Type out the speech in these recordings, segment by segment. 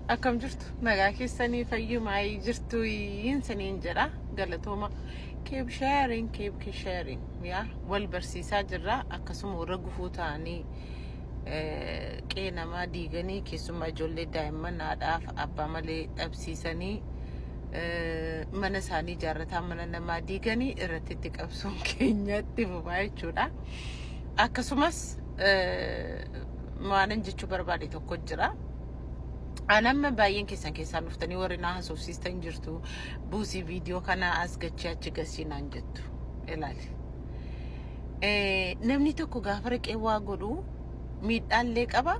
Akkam jirtu nagaa keessanii fayyumaa jirtu saniin jedha galatooma keep sharing yaa wal barsiisaa jirra akkasuma warra gufuu ta'anii qee namaa diiganii keessumaa ijoollee daa'imman haadhaaf abbaa malee dhabsiisanii mana isaanii ijaarrataa mana namaa diiganii irratti itti qabsuun keenyatti bubaa jechuudha. Akkasumas maanan jechuu barbaade tokko jira. Anamma baay'een keessan dhuftanii warri na haasofsiistan jirtu buusii viidiyoo kana as gachii achi gasiinaan jettu ilaali. Namni tokko gaafa riqee waa godhu miidhaallee qaba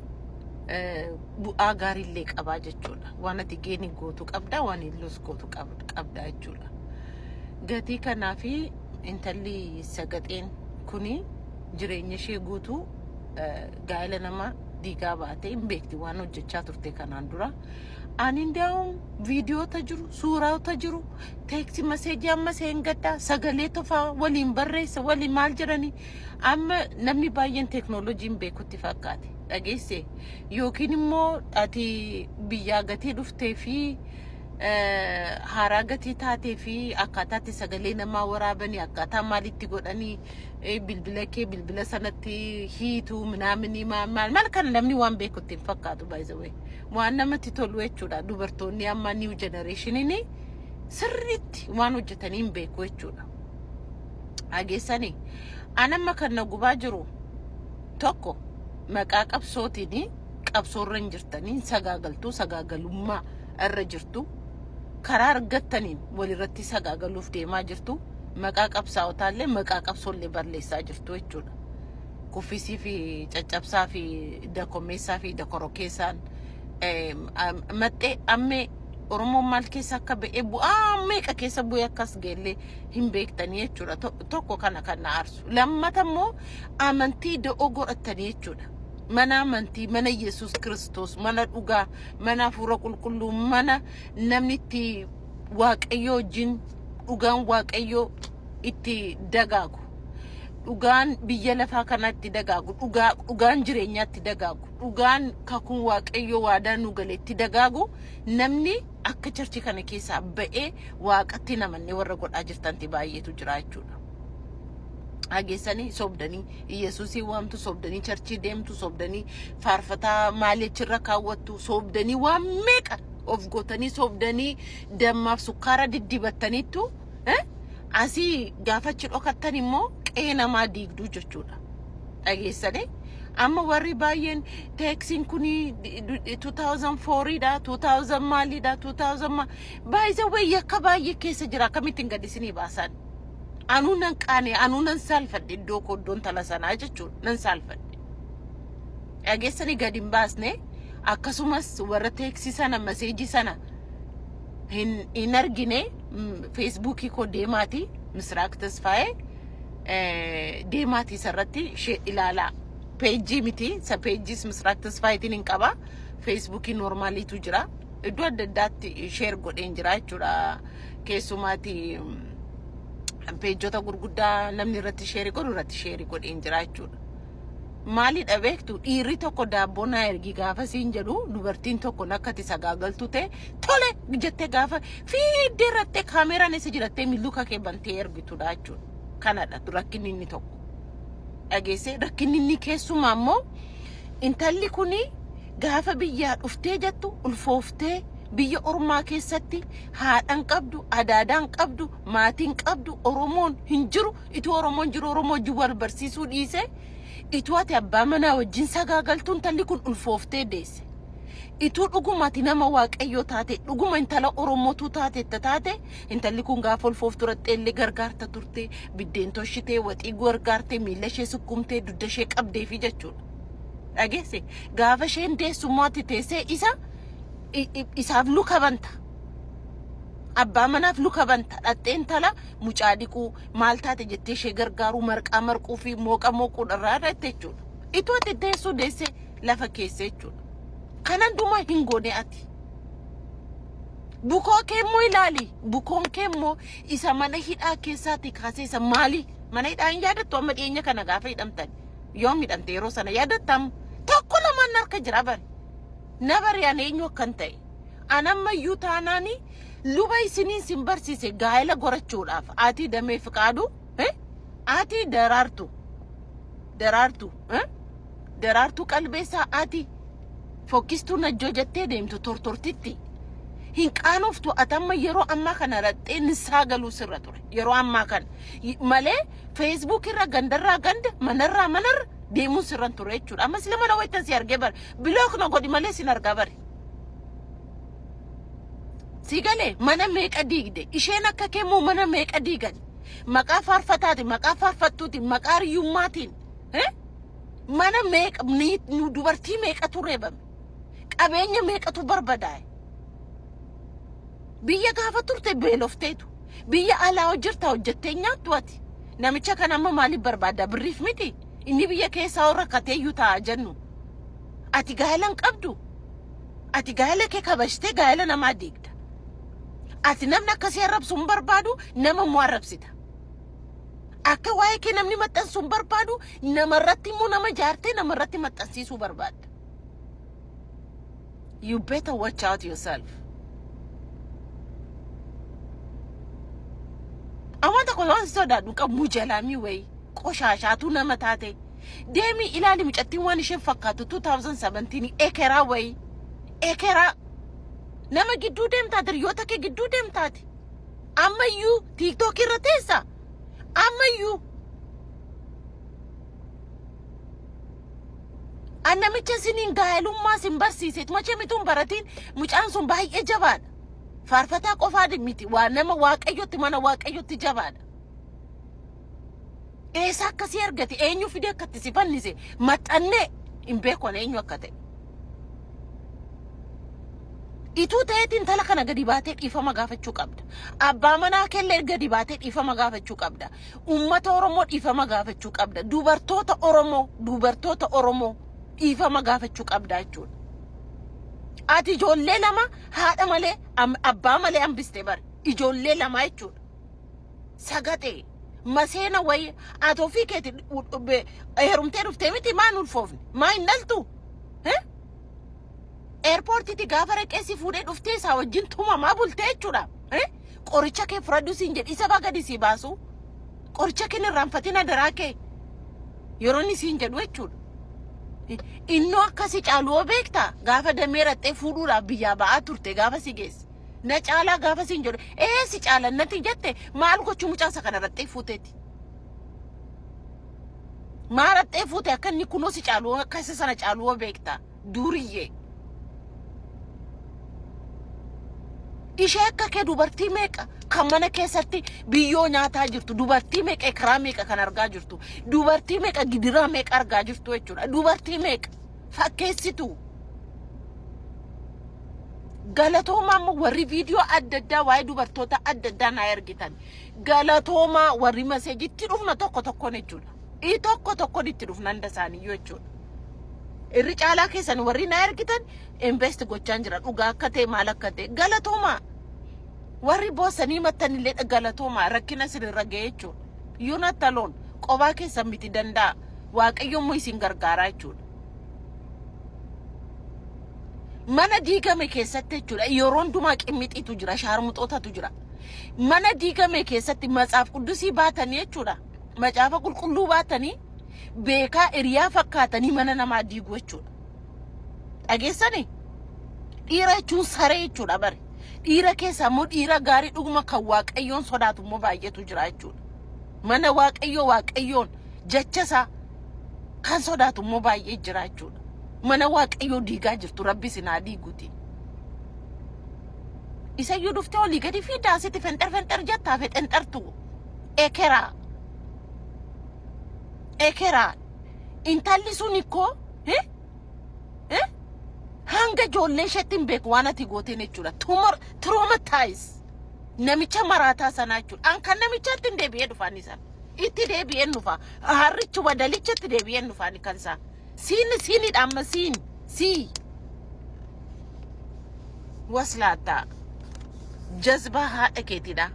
bu'aa gaariillee qaba jechuudha. Waan ati geeni gootu qabda waan illoos gootu qabda jechuudha. Gatii kanaafi intalli sagaxeen kuni jireenya ishee guutuu gaa'ela nama diigaa baatee hin beekti waan hojjechaa turte kanaan dura. Ani ndaa'um viidiyoo ta jiru suuraa ta jiru teeksi maseejii amma seen gaddaa sagalee tofaa waliin barreessa waliin maal jedhani amma namni baay'een teeknooloojiin beekutti fakkaate dhageesse yookiin immoo ati biyyaa gatii dhuftee fi haaraa gatii taatee fi akkaataatti sagalee namaa waraabanii akkaataa maalitti godhanii bilbila sanatti hiituu minaamini maal kan namni waan beekutti hin fakkaatu by the way waan namatti tolu jechuudha. Dubartoonni amma new generationiin sirriitti waan hojjetanii hin beeku jechuudha. Dhageessanii anamma kan na gubaa jiru tokko maqaa qabsootiin qabsoorra hin jirtanii sagaagalummaa irra jirtu. Karaa argattaniin walirratti sagaagaluuf deemaa jirtu maqaa qabsaa'otaallee maqaa qabsoollee barleessaa jirtu jechuudha. Kuffisii fi caccabsaa fi dakomeessaa fi dakorokeessaan maxxee ammee Oromoon maal keessa akka ba'e bu'aa meeqa keessa bu'ee akkas geellee hin beektanii jechuudha. Tokko kana kan na aarsu. Lammata immoo amantii da'oo godhatanii jechuudha. Mana amantii mana Yesus Kristos mana dhugaa mana hafuura qulqulluu mana namni itti waaqayyo wajjin dhugaan waaqayyo itti dagaagu dhugaan biyya lafaa kanatti dagaagu dhugaan jireenyaatti dagaagu dhugaan kakuun waaqayyo waadaa nu galeetti dagaagu namni akka churchii kana keessaa ba'ee waaqatti namanne warra godhaa jirtanti baay'eetu jira jechuudha. Ageessanii sobdanii Yesuusii waamtu sobdanii churchii deemtu sobdanii faarfataa maalichirra kaawwattu sobdanii waan meeqa of gootanii sobdanii dammaaf sukkaara diddibattaniitu asii gaafachi dhokattan immoo qee namaa diigduu jechuudha. Dhageessanii amma warri baay'een teeksiin kuni 2004 dha 2000 maalidha 2000 baay'ee wayya akka baay'ee keessa jira akkamittiin gaddisinii baasan. Anuunan qaane anuunan salfadhe iddoo koddoon tala sanaa jechuudha nan salfadhe. Dhageessanii gadi hin baasne akkasumas warra teeksii sana maseejii sana hin argine feesbuukii koo deemaati Misraaq Tasfaayee deemaati sarratti ilaalaa peejii miti sa peejiis Misraaq Tasfaayeetiin hin qaba feesbuukii normaaliitu jira iddoo adda addaatti sheer godheen jira jechuudha. Keessumaati peejota gurguddaa namni irratti sheerii godheen jira jechuudha. Maalidha beektu dhiirri tokko daabboo na ergi gaafa siin jedhu dubartiin tokko nakkati sagaagaltu ta'e tole jettee gaafa fiiddee irratti kaameraan isa jirattee milluka kee bantee ergitudha jechuudha. Kanadha rakkinni inni tokko. Dhageessee rakkinni inni keessumaa immoo intalli kuni gaafa biyyaa dhuftee jettu ulfooftee biyya ormaa keessatti haadhan qabdu adaadaan qabdu maatiin qabdu Oromoon hin jiru itu Oromoon jiru Oromoo wal barsiisuu dhiise itu ati abbaa manaa wajjin sagaagaltuun talli kun ulfooftee deesse itu dhugumaati nama waaqayyoo taate dhuguma intala Oromootu taate intalli kun gaafa ulfooftu raxxeellee gargaarta turte biddeen toshitee waxii gargaarte miila ishee sukkumtee dudda ishee qabdeefi jechuudha. Dhageesse gaafa isheen deessummaatti teessee isaaf luka banta abbaa manaaf luka banta dhaxxeen tala mucaa dhiquu maal taate jettee ishee gargaaruu marqaa marquu fi mooqa mooquudharraa irratti jechuudha. Itoo ati deessuu deessee lafa keessa jechuudha. Kanan dhuma hin goone ati bukoo kee immoo ilaali bukoon kee immoo isa mana hidhaa keessaatti kaasee isa maali mana hidhaa hin yaadattu amma dhiyeenya kana gaafa hidhamtan yoom hidhamte yeroo sana yaadattam tokko lamaan harka jira bari. Never yan eenyu kan ta'e anamma yutaanani luba isiniin sin barsiise gaa'ela gorachuudhaaf ati damee fiqaadu ati daraartu qalbeessa ati fokkistuu najjoo jettee deemtu tortortitti hin qaanoftu atamma yeroo ammaa kana raxxee nisaa galuu sirra ture yeroo ammaa kana malee Facebook irra gandarraa ganda manarraa manar deemuu sirra ture jechuudha amma sila mana waytan si argee bar bilook na godhi malee sin argaa bari sigale mana meeqa diigde isheen akka keemmoo mana meeqa diigan maqaa faarfataati maqaa faarfattuuti maqaa riyyummaatiin mana meeqa nu dubartii meeqatu reebame qabeenya meeqatu barbadaa'e biyya gaafa turte beelofteetu biyya alaa hojjirta hojjettee nyaattu ati namicha kana amma maaliif barbaada birriif miti inni biyya keessaa warra kateeyyuu ta'a jennu ati gaa'elan qabdu ati gaa'ela kee kabajtee gaa'ela namaa diigda ati namni akkasii arrabsuun barbaadu nama immoo arrabsita akka waa'ee kee namni maxxansuun barbaadu namarratti immoo nama jaartee namarratti maxxansiisuu barbaadda you better watch out yourself amanta ko waan sodaadhu qabu jalami way qoshashaatu nama taate deemi ilaali micattiin waan isheen fakkaatu 2017 ekera way ekera nama gidduu deemtaa diriyoota kee gidduu deemtaati ammayyuu TikTok irra teessa ammayyuu annamicha siniin gaa'elummaa sin barsiiseet mache mituun baratiin mucaan sun baay'ee jabaadha faarfataa qofaa miti waa nama waaqayyotti mana waaqayyotti jabaadha eessa akkasii argate eenyu fide akkatti si fannise maxxannee hin beekon eenyu akka ta'e ituu ta'eetiin tala kana gadi baatee dhiifama gaafachuu qabda abbaa manaa kellee gadi baatee dhiifama gaafachuu qabda ummata oromoo dhiifama gaafachuu qabda dubartoota oromoo dhiifama gaafachuu qabda jechuudha ati ijoollee lama haadha malee abbaa malee hambiste bar ijoollee lama jechuudha sagatee maseena way atofii keeti heerumtee dhuftee miti maan ulfoofne maa hin dhaltu airport ti gaafa reqeessi fuudhee dhuftee isaa wajjin tumamaa bultee jechuudha qoricha kee fudhadhu siin jedhi isa bagadi si baasu qoricha kee irraanfatina daraa kee yeroo inni siin jedhu jechuudha innoo akkasi caaluu beekta gaafa damee raxxee fuudhuudhaaf biyyaa ba'aa turte gaafa si geesse na caalaa gaafa siin jedhu si caalannati jette maal gochuu mucaasa kana raxxee fuuteeti maa raxxee fuute akka inni kunoo si caaluu akkasi sana caaluu beekta duuriyyee ishee akka kee dubartii meeqa kan mana keessatti biyyoo nyaataa jirtu dubartii meeqa karaa meeqa kan argaa jirtu dubartii meeqa gidiraa meeqa argaa jirtu jechuudha dubartii meeqa fakkeessitu galatooma amma warri viidiyoo adda addaa waa'ee dubartoota adda addaa naa ergitan galatooma warri maseejitti dhufna tokko jechuudha tokko itti dhufna hunda isaaniiyyuu jechuudha irri caalaa keessan warri naa ergitan invest gochaan jira dhugaa akka ta'e maal akka ta'e galatooma warri boosanii mattanillee galatooma rakkina sirra ga'ee jechuudha you're not alone qobaa keessan miti danda'a waaqayyo immoo isin gargaaraa jechuudha mana diigame keessatti jechuudha yeroo hundumaa qimmixiitu jira shaarmuxootatu jira mana diigame keessatti matsaaf quddusii baatanii jechuudha macaafa qulqulluu baatanii beekaa eriyaa fakkaatanii mana namaa diigu jechuudha dhageessanii dhiira jechuun saree jechuudha bari dhiira keessa immoo dhiira gaarii dhuguma kan waaqayyoon sodaatu immoo baay'eetu jira jechuudha mana waaqayyoon jechasaa kan sodaatu immoo baay'ee jira jechuudha mana waaqayyoo diigaa jirtu rabbi sinaa diiguti isayyuu dhuftee olii gadi fiidaa sitti fenxer jettaa fexenxertu ekeraa intalli sun ikkoo hanga ijoollee isheettiin beeku waan ati gooteen jechuudha traumatize namicha maraataa sanaa jechuudha an kan namichaatti hin deebi'ee dhufaan isaan itti deebi'een dhufa harrichi wadalichatti deebi'een dhufaan kan isaa siinidha amma sii waslaata jazbaa haadha keetidha